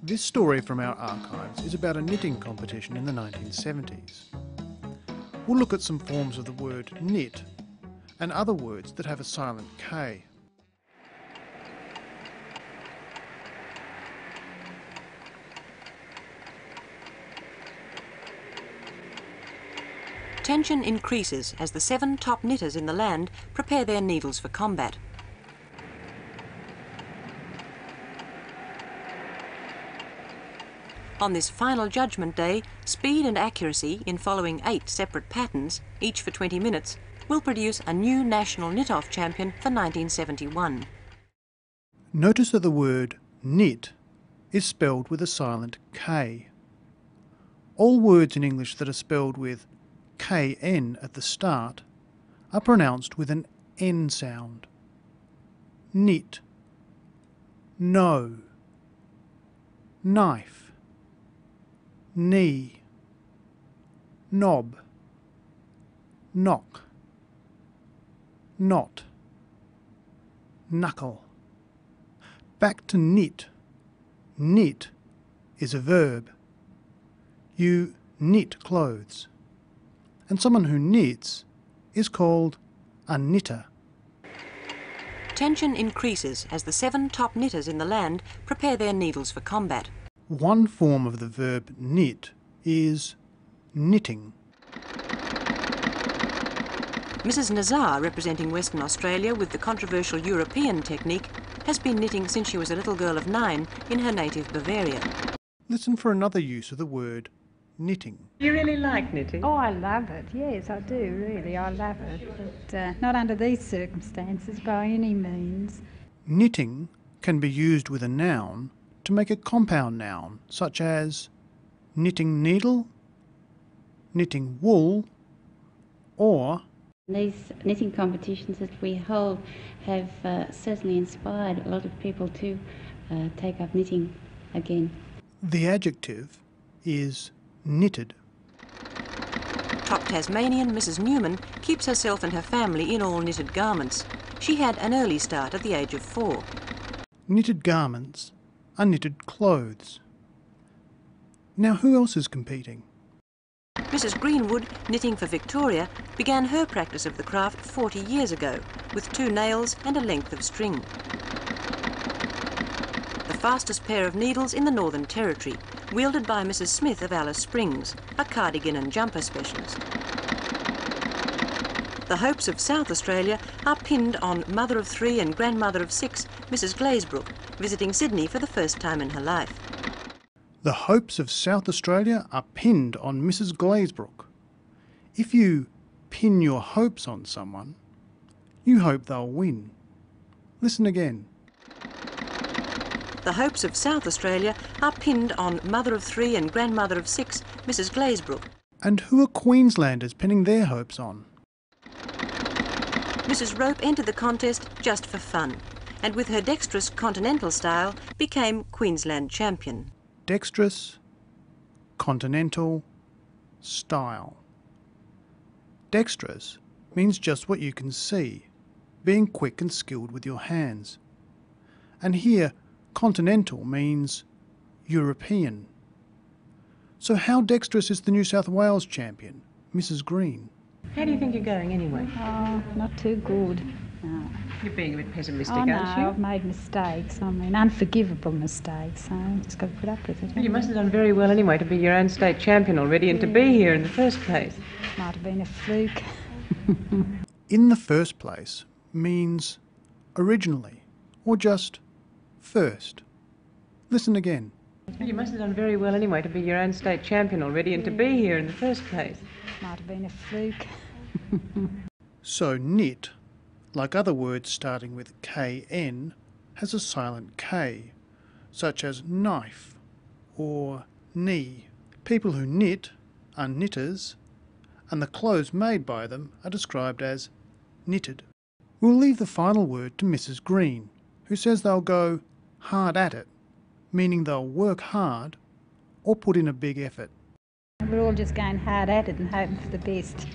This story from our archives is about a knitting competition in the 1970s. We'll look at some forms of the word knit and other words that have a silent K. Tension increases as the 7 top knitters in the land prepare their needles for combat. On this final judgment day, speed and accuracy in following 8 separate patterns, each for 20 minutes, will produce a new national knit-off champion for 1971. Notice that the word knit is spelled with a silent K. All words in English that are spelled with KN at the start are pronounced with an N sound. Knit, know, knife, knee, knob, knock, knot, knuckle. Back to knit. Knit is a verb. You knit clothes. And someone who knits is called a knitter. Tension increases as the 7 top knitters in the land prepare their needles for combat. One form of the verb knit is knitting. Mrs. Nazar, representing Western Australia with the controversial European technique, has been knitting since she was a little girl of 9 in her native Bavaria. Listen for another use of the word knitting. You really like knitting? Oh, I love it. Yes, I do, really. I love it. But not under these circumstances by any means. Knitting can be used with a noun to make a compound noun, such as knitting needle, knitting wool, or these knitting competitions that we hold have certainly inspired a lot of people to take up knitting again. the adjective is knitted. Top Tasmanian Mrs. Newman keeps herself and her family in all knitted garments. She had an early start at the age of 4. Knitted garments are knitted clothes. Now who else is competing? Mrs. Greenwood, knitting for Victoria, began her practice of the craft 40 years ago with 2 nails and a length of string. The fastest pair of needles in the Northern Territory, wielded by Mrs. Smith of Alice Springs, a cardigan and jumper specialist. The hopes of South Australia are pinned on mother of 3 and grandmother of 6, Mrs. Glazebrook, visiting Sydney for the first time in her life. The hopes of South Australia are pinned on Mrs. Glazebrook. If you pin your hopes on someone, you hope they'll win. Listen again. The hopes of South Australia are pinned on mother of 3 and grandmother of 6, Mrs. Glazebrook. And who are Queenslanders pinning their hopes on? Mrs. Rope entered the contest just for fun, and with her dexterous continental style became Queensland champion. Dexterous, continental, style. Dexterous means just what you can see, being quick and skilled with your hands. And here, continental means European. So how dexterous is the New South Wales champion, Mrs. Green? How do you think you're going anyway? Oh, not too good. No. You're being a bit pessimistic, Oh, no, aren't you? I've made mistakes. I mean, unforgivable mistakes. So I've just got to put up with it. Well, you must have done very well anyway to be your own state champion already and to be here in the first place. Might have been a fluke. In the first place means originally, or just first. Listen again. Well, you must have done very well anyway to be your own state champion already and to be here in the first place. Might have been a fluke. So knit, like other words starting with KN, has a silent K, such as knife or knee. People who knit are knitters, and the clothes made by them are described as knitted. We'll leave the final word to Mrs. Green, who says they'll go hard at it, meaning they'll work hard or put in a big effort. We're all just going hard at it and hoping for the best.